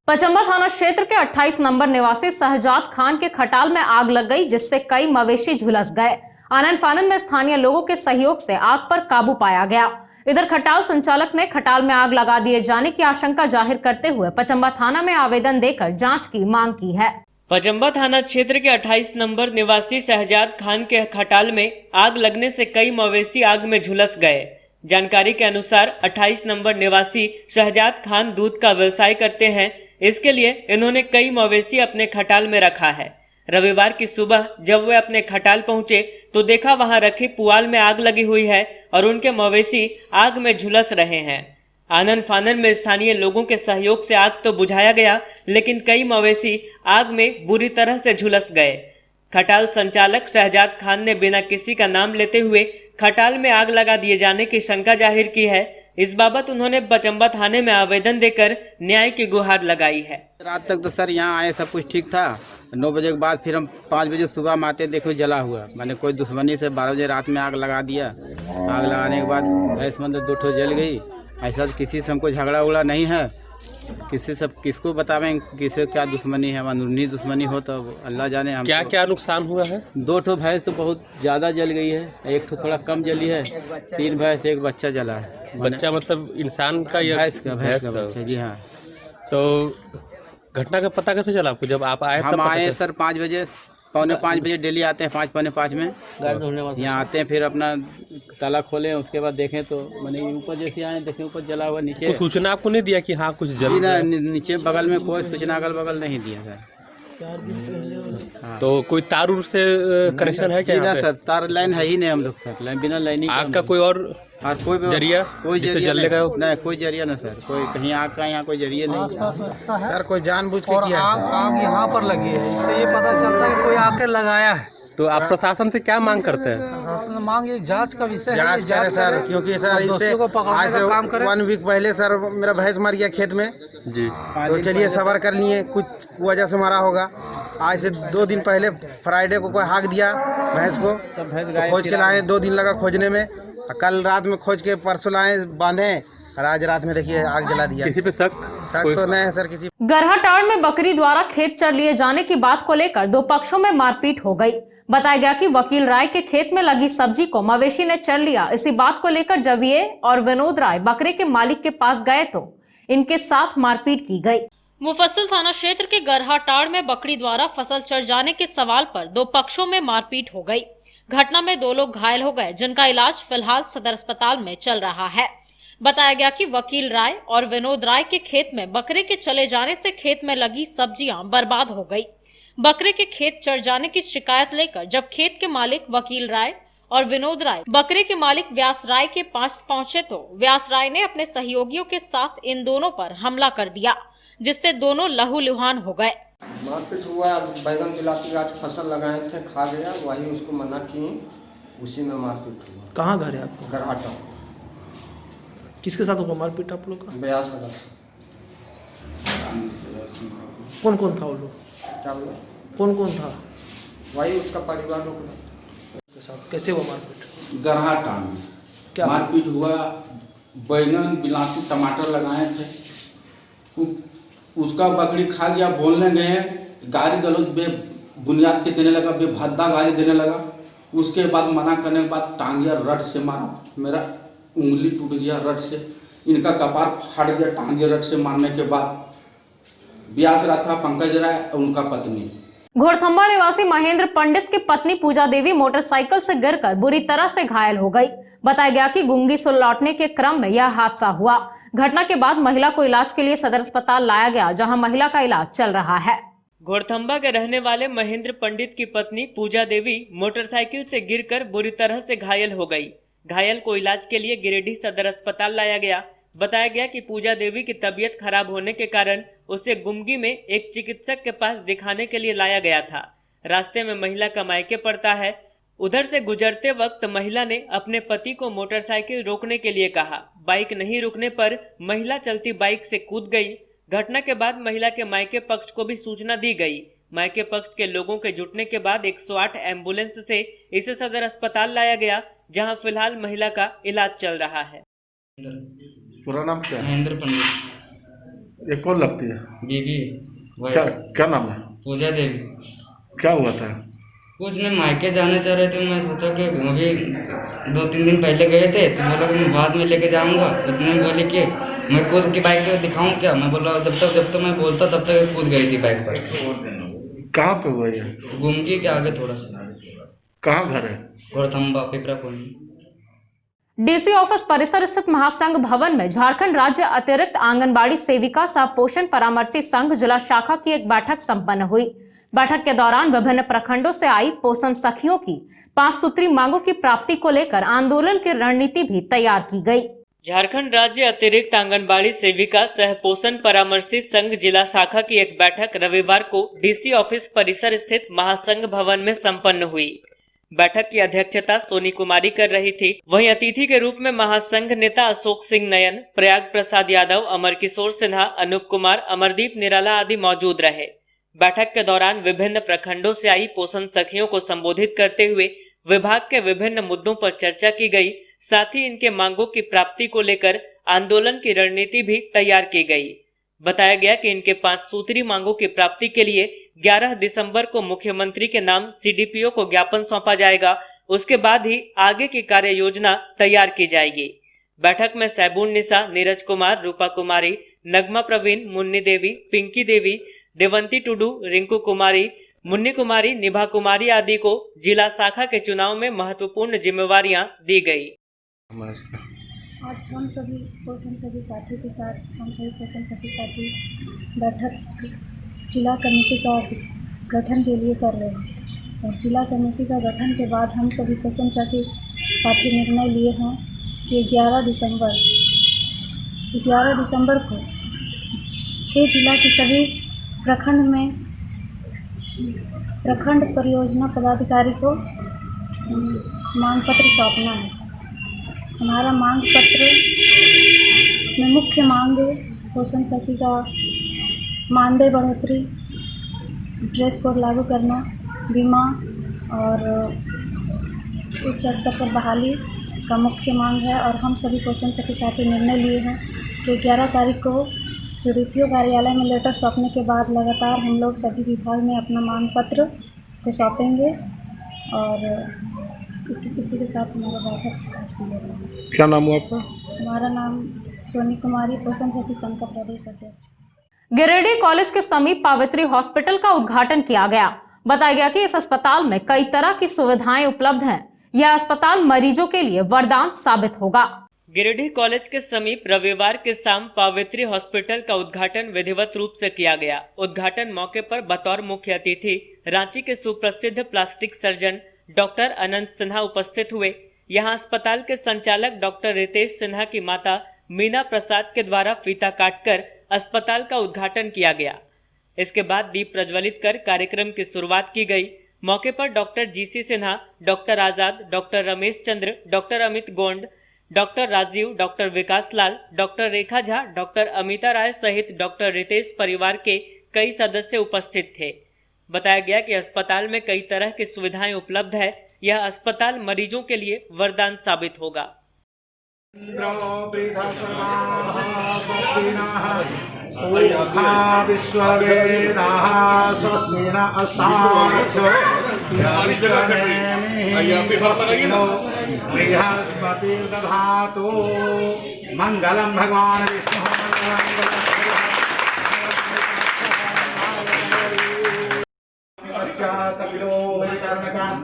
पचंबा थाना क्षेत्र के 28 नंबर निवासी शहजाद खान के खटाल में आग लग गई, जिससे कई मवेशी झुलस गए। आनन फानन में स्थानीय लोगों के सहयोग से आग पर काबू पाया गया। इधर खटाल संचालक ने खटाल में आग लगा दिए जाने की आशंका जाहिर करते हुए पचंबा थाना में आवेदन देकर जांच की मांग की है। पचंबा थाना क्षेत्र के 28 नंबर निवासी शहजाद खान के खटाल में आग लगने से कई मवेशी आग में झुलस गए। जानकारी के अनुसार 28 नंबर निवासी शहजाद खान दूध का व्यवसाय करते हैं। इसके लिए इन्होंने कई मवेशी अपने खटाल में रखा है। रविवार की सुबह जब वे अपने खटाल पहुंचे तो देखा वहां रखी पुआल में आग लगी हुई है और उनके मवेशी आग में झुलस रहे हैं। आनन फानन में स्थानीय लोगों के सहयोग से आग तो बुझाया गया, लेकिन कई मवेशी आग में बुरी तरह से झुलस गए। खटाल संचालक शहजाद खान ने बिना किसी का नाम लेते हुए खटाल में आग लगा दिए जाने की शंका जाहिर की है। इस बाबत उन्होंने पचंबा थाने में आवेदन देकर न्याय की गुहार लगाई है। रात तक तो सर यहाँ आए, सब कुछ ठीक था। 9 बजे के बाद फिर हम 5 बजे सुबह में आते देखो जला हुआ। मैंने कोई दुश्मनी से 12 बजे रात में आग लगा दिया। आग लगाने के बाद भैंस मंदिर 2 ठो जल गई। ऐसा किसी से हमको झगड़ा उगड़ा नहीं है। किसी सब किसको बतावें किसे क्या दुश्मनी है। अंदरूनी दुश्मनी हो तो अल्लाह जाने। हम क्या क्या नुकसान हुआ है? 2 ठो भैंस तो बहुत ज़्यादा जल गई है, 1 ठो थोड़ा कम जली है। 3 भैंस 1 बच्चा जला है। बच्चा मतलब इंसान का या भैंस का बच्चा? जी हाँ। तो घटना का पता कैसे चला आपको जब आप आए? हम आए सर 5 बजे, पौने 5 बजे डेली आते हैं। 5 पौने 5 में यहाँ आते हैं, फिर अपना ताला खोले, उसके बाद देखें तो मैंने ऊपर जैसे आए देखें ऊपर जला हुआ। नीचे तो सूचना आपको नहीं दिया कि हाँ कुछ जल ना? नीचे बगल में कोई सूचना अगल बगल नहीं दिया सर। हाँ। तो कोई तार उर से कनेक्शन है क्या? जी ना सर, तार लाइन है ही नहीं हम लोग सर। लाइन बिना लाइन आग का कोई और कोई जरिया? कोई जरिया जलने का नहीं, कोई जरिया ना सर। कोई कहीं आग का यहाँ कोई जरिया नहीं सर। कोई जानबूझ के किया है। आग यहाँ पर लगी है, इससे ये पता चलता है कि कोई आके लगाया है। तो आप प्रशासन से क्या मांग करते हैं? प्रशासन मांग ये जांच का विषय है। जांच करे सर, क्योंकि सर इससे आज से 1 वीक पहले सर मेरा भैंस मर गया खेत में जी। तो चलिए सबर कर लिए, कुछ वजह से मरा होगा। आज से 2 दिन पहले फ्राइडे को कोई हाँक दिया भैंस को, तो खोज के लाए। 2 दिन लगा खोजने में। कल रात में खोज के परसों लाए, बांधे, और आज रात में देखिए आग जला दिया। किसी पे शक तो नहीं है सर किसी। गरहाटाड़ में बकरी द्वारा खेत चर लिए जाने की बात को लेकर 2 पक्षों में मारपीट हो गई। बताया गया कि वकील राय के खेत में लगी सब्जी को मवेशी ने चर लिया। इसी बात को लेकर जब ये और विनोद राय बकरे के मालिक के पास गए तो इनके साथ मारपीट की गई। मुफस्सिल थाना क्षेत्र के गरहाटाड़ में बकरी द्वारा फसल चर जाने के सवाल पर 2 पक्षों में मारपीट हो गई। घटना में 2 लोग घायल हो गए, जिनका इलाज फिलहाल सदर अस्पताल में चल रहा है। बताया गया कि वकील राय और विनोद राय के खेत में बकरे के चले जाने से खेत में लगी सब्जियां बर्बाद हो गई। बकरे के खेत चर जाने की शिकायत लेकर जब खेत के मालिक वकील राय और विनोद राय बकरे के मालिक व्यास राय के पास पहुंचे तो व्यास राय ने अपने सहयोगियों के साथ इन दोनों पर हमला कर दिया, जिससे दोनों लहूलुहान हो गए। मारपीट हुआ। बैगन बिलाती आज फसल लगाए थे, खा गया, वही उसको मना किए, उसी में मारपीट हुआ। कहाँ घर है आपको? गरहाटा। किसके साथ हुआ मारपीट आप लोग का? ब्यास। कौन कौन था वो लोग? क्या बोला? कौन कौन था? वही उसका परिवार लोग के साथ। कैसे हुआ मारपीट? गरहाटा में क्या मारपीट हुआ? बैगन बिलाती टमाटर लगाए थे, उसका बकरी खा गया। बोलने गए, गाली गलौज बेबुनियाद के देने लगा, बेभद्दा गाली देने लगा। उसके बाद मना करने के बाद टांगिया रड से मारा। मेरा उंगली टूट गया रड से, इनका कपार फट गया टांगिया रड से मारने के बाद। ब्यास रहा था पंकज राय और उनका पत्नी। घोड़थंबा निवासी महेंद्र पंडित की पत्नी पूजा देवी मोटरसाइकिल से गिरकर बुरी तरह से घायल हो गई। बताया गया कि गुंगी से लौटने के क्रम में यह हादसा हुआ। घटना के बाद महिला को इलाज के लिए सदर अस्पताल लाया गया, जहां महिला का इलाज चल रहा है। घोड़थंबा के रहने वाले महेंद्र पंडित की पत्नी पूजा देवी मोटरसाइकिल से गिरकर बुरी तरह से घायल हो गई। घायल को इलाज के लिए गिरिडीह सदर अस्पताल लाया गया। बताया गया कि पूजा देवी की तबीयत खराब होने के कारण उसे गुमगी में एक चिकित्सक के पास दिखाने के लिए लाया गया था। रास्ते में महिला का मायके पड़ता है। उधर से गुजरते वक्त महिला ने अपने पति को मोटरसाइकिल रोकने के लिए कहा। बाइक नहीं रुकने पर महिला चलती बाइक से कूद गई। घटना के बाद महिला के मायके पक्ष को भी सूचना दी गई। मायके पक्ष के लोगों के जुटने के बाद 108 एम्बुलेंस से इसे सदर अस्पताल लाया गया, जहां फिलहाल महिला का इलाज चल रहा है। पूरा नाम क्या है? महेंद्र पंडित। ये कौन लगती है? बीवी। क्या नाम है? पूजा देवी। क्या हुआ था? कुछ नहीं, मायके जाने चाह रहे थे। मैं सोचा कि अभी 2-3 दिन पहले गए थे तो बोला कि मैं बाद में लेके जाऊंगा। इतने में बोले कि मैं कूद की बाइक दिखाऊं क्या? मैं बोला जब तक मैं बोलता तब तक कूद गई थी बाइक पर से। कहाँ पे हुआ ये? गुमगी के आगे थोड़ा सा। कहाँ घर है? घोड़थंबा पिपरापुर। डीसी ऑफिस परिसर स्थित महासंघ भवन में झारखंड राज्य अतिरिक्त आंगनबाड़ी सेविका सह पोषण परामर्शी संघ जिला शाखा की एक बैठक संपन्न हुई। बैठक के दौरान विभिन्न प्रखंडों से आई पोषण सखियों की 5 सूत्री मांगों की प्राप्ति को लेकर आंदोलन की रणनीति भी तैयार की गई। झारखंड राज्य अतिरिक्त आंगनबाड़ी सेविका सह पोषण परामर्शी संघ जिला शाखा की एक बैठक रविवार को डीसी ऑफिस परिसर स्थित महासंघ भवन में संपन्न हुई। बैठक की अध्यक्षता सोनी कुमारी कर रही थी। वहीं अतिथि के रूप में महासंघ नेता अशोक सिंह नयन, प्रयाग प्रसाद यादव, अमर किशोर सिन्हा, अनूप कुमार, अमरदीप निराला आदि मौजूद रहे। बैठक के दौरान विभिन्न प्रखंडों से आई पोषण सखियों को संबोधित करते हुए विभाग के विभिन्न मुद्दों पर चर्चा की गई। साथ ही इनके मांगों की प्राप्ति को लेकर आंदोलन की रणनीति भी तैयार की गई। बताया गया कि इनके 5 सूत्री मांगों की प्राप्ति के लिए 11 दिसंबर को मुख्यमंत्री के नाम सीडीपीओ को ज्ञापन सौंपा जाएगा। उसके बाद ही आगे की कार्य योजना तैयार की जाएगी। बैठक में सैबून निशा, नीरज कुमार, रूपा कुमारी, नगमा प्रवीण, मुन्नी देवी, पिंकी देवी, देवंती टुडू, रिंकू कुमारी, मुन्नी कुमारी, निभा कुमारी आदि को जिला शाखा के चुनाव में महत्वपूर्ण जिम्मेवारियां दी गई। आज हम सभी पोषण सखी साथी के साथ पोषण सखी साथी बैठक जिला कमेटी का गठन के लिए कर रहे हैं। और जिला कमेटी का गठन के बाद हम सभी पोषण सखी साथी निर्णय लिए हैं कि 11 दिसंबर को 6 जिला के सभी प्रखंड में प्रखंड परियोजना पदाधिकारी को मांग पत्र सौंपना है। हमारा मांग पत्र में मुख्य मांग पोषण सखी का मानदेय बढ़ोतरी, ड्रेस कोड लागू करना, बीमा और उच्च स्तर पर बहाली का मुख्य मांग है। और हम सभी पोषण सखी साथी निर्णय लिए हैं कि 11 तारीख को सीडीपीओ कार्यालय में लेटर सौंपने के बाद लगातार हम लोग सभी विभाग में अपना मांग पत्र को सौंपेंगे। और इसी के साथ हमारा बैठक आज की है। क्या नाम हुआ आपका? हमारा नाम सोनी कुमारी, पोषण सखी संघ का प्रदेश अध्यक्ष। गिरिडीह कॉलेज के समीप पावित्री हॉस्पिटल का उद्घाटन किया गया। बताया गया कि इस अस्पताल में कई तरह की सुविधाएं उपलब्ध हैं। यह अस्पताल मरीजों के लिए वरदान साबित होगा। गिरिडीह कॉलेज के समीप रविवार के शाम पावित्री हॉस्पिटल का उद्घाटन विधिवत रूप से किया गया। उद्घाटन मौके पर बतौर मुख्य अतिथि रांची के सुप्रसिद्ध प्लास्टिक सर्जन डॉक्टर अनंत सिन्हा उपस्थित हुए। यहां अस्पताल के संचालक डॉक्टर रितेश सिन्हा की माता मीना प्रसाद के द्वारा फीता काटकर अस्पताल का उद्घाटन किया गया। इसके बाद दीप प्रज्वलित कर कार्यक्रम की शुरुआत की गई। मौके पर doctor GC Sinha, doctor Azad, doctor Ramesh Chandra, doctor Amit Gond, doctor Rajiv, doctor Vikas Lal, doctor Rekha Jha, doctor Amita Rai सहित डॉक्टर रितेश परिवार के कई सदस्य उपस्थित थे। बताया गया कि अस्पताल में कई तरह की सुविधाएं उपलब्ध है। यह अस्पताल मरीजों के लिए वरदान साबित होगा। मंगलम भगवान विष्णु। चरणकं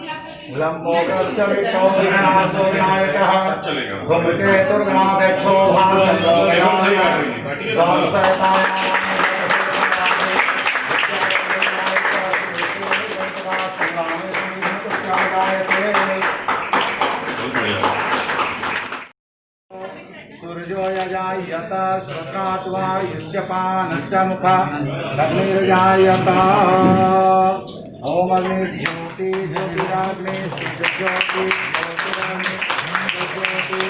लंबोदरस्य विष्णुर्विनाशो विनायकः धूमकेतुर्गणाध्यक्षो सूर्यो यजायत स्वत्रात् वा युष्यपानश्च मुखा अग्निर्जायत ओम अग्निर्ज्योति ज्योतिराग्नि ज्योति ज्योतिराग्नि ज्योति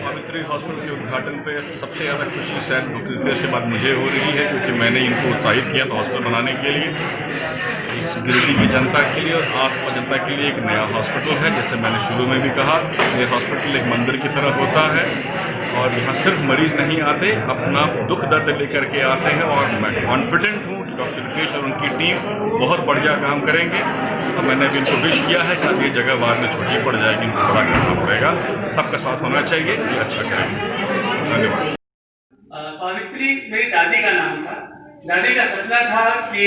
सावित्री हॉस्पिटल के उद्घाटन पे सबसे ज़्यादा खुशी शायद डॉक्टर रितेश के बाद मुझे हो रही है, क्योंकि मैंने इनको उत्साहित किया था हॉस्पिटल बनाने के लिए। गिरिडीह की जनता के लिए और आसपास जनता के लिए एक नया हॉस्पिटल है। जैसे मैंने शुरू में भी कहा, ये हॉस्पिटल एक मंदिर की तरह होता है और यहाँ सिर्फ मरीज नहीं आते, अपना दुख दर्द लेकर के आते हैं। और मैं कॉन्फिडेंट हूँ कि डॉक्टर रितेश और उनकी टीम बहुत बढ़िया काम करेंगे। तो मैंने भी इनको विश किया है, शायद ये जगह बाद में छोटी पड़ जाएगी, इनको बड़ा करना पड़ेगा, सबका साथ होना चाहिए, ये अच्छा करेंगे। धन्यवाद। सावित्री मेरी दादी का नाम था। दादी का सपना था कि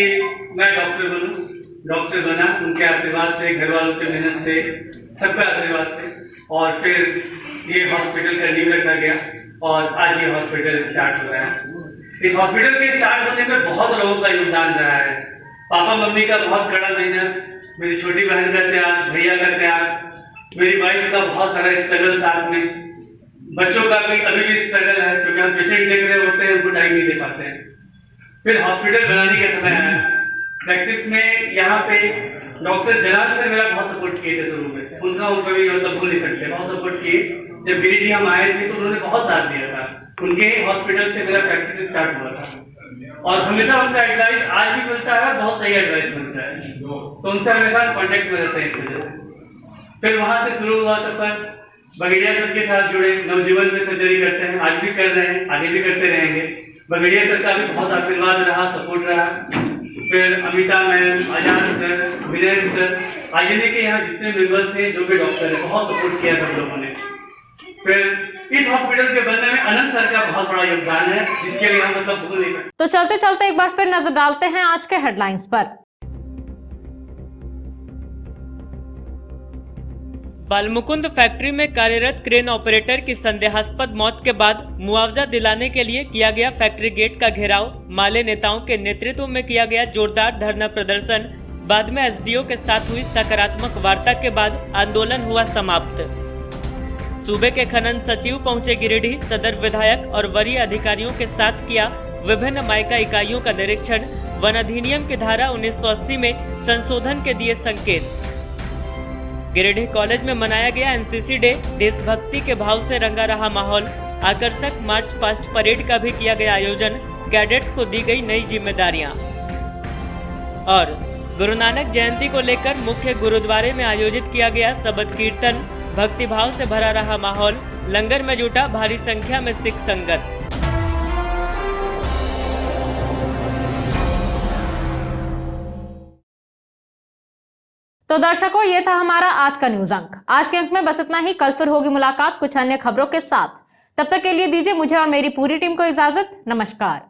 मैं डॉक्टर बनूं, डॉक्टर बना उनके आशीर्वाद से, घर वालों की मेहनत से, सबका आशीर्वाद से, और फिर ये हॉस्पिटल का नींव रखा गया और आज ये हॉस्पिटल स्टार्ट हो रहा है। इस हॉस्पिटल के स्टार्ट होने में बहुत लोगों का योगदान रहा है। पापा मम्मी का बहुत कड़ा मेहनत, मेरी छोटी बहन का त्याग, भैया का त्याग, मेरी वाइफ का बहुत सारा स्ट्रगल साथ में, बच्चों का भी अभी भी स्ट्रगल है, क्योंकि हम पेशेंट देख रहे होते हैं, उनको टाइम नहीं दे पाते हैं। फिर हॉस्पिटल बनाने का समय आया। प्रैक्टिस में यहाँ पे डॉक्टर जलाल सर मेरा बहुत सपोर्ट किए थे शुरू में, उनका हम कभी मतलब भूल नहीं सकते, बहुत सपोर्ट किए। जब गिरिडीह हम आए थे तो उन्होंने बहुत साथ दिया था, उनके हॉस्पिटल से मेरा प्रैक्टिस स्टार्ट हुआ था और हमेशा उनका एडवाइस आज भी मिलता है, बहुत सही एडवाइस मिलता है, तो उनसे हमेशा कॉन्टेक्ट में रहते हैं इस वजह से। फिर वहाँ से शुरू हुआ सफर, बगेड़िया सर के साथ जुड़े, नवजीवन में सर्जरी करते हैं, आज भी कर रहे हैं, आगे भी करते रहेंगे। बगेड़िया सर का भी बहुत आशीर्वाद रहा, सपोर्ट रहा। फिर अमिता मैम, आजाद सर, वीरेंद्र सर, आईएनए के यहाँ जितने मेंबर्स थे, जो भी डॉक्टर है, बहुत सपोर्ट किया सब लोगों ने। फिर इस हॉस्पिटल के बनने में अनंत सर का बहुत बड़ा योगदान है, जिसके लिए हम मतलब भूल नहीं सकते। तो चलते चलते एक बार फिर नजर डालते हैं आज के हेडलाइंस पर। बालमुकुंद फैक्ट्री में कार्यरत क्रेन ऑपरेटर की संदेहास्पद मौत के बाद मुआवजा दिलाने के लिए किया गया फैक्ट्री गेट का घेराव। माले नेताओं के नेतृत्व में किया गया जोरदार धरना प्रदर्शन। बाद में एसडीओ के साथ हुई सकारात्मक वार्ता के बाद आंदोलन हुआ समाप्त। सूबे के खनन सचिव पहुंचे गिरिडीह, सदर विधायक और वरीय अधिकारियों के साथ किया विभिन्न माइका इकाइयों का निरीक्षण। वन अधिनियम की धारा 1980 में संशोधन के दिए संकेत। गिरिडीह कॉलेज में मनाया गया एनसीसी डे, देशभक्ति के भाव से रंगा रहा माहौल। आकर्षक मार्च पास्ट परेड का भी किया गया आयोजन। कैडेट्स को दी गई नई जिम्मेदारियां। और गुरु नानक जयंती को लेकर मुख्य गुरुद्वारे में आयोजित किया गया सबद कीर्तन। भक्तिभाव से भरा रहा माहौल। लंगर में जुटा भारी संख्या में सिख संगत। तो दर्शकों, ये था हमारा आज का न्यूज अंक। आज के अंक में बस इतना ही। कल फिर होगी मुलाकात कुछ अन्य खबरों के साथ। तब तक के लिए दीजिए मुझे और मेरी पूरी टीम को इजाजत। नमस्कार।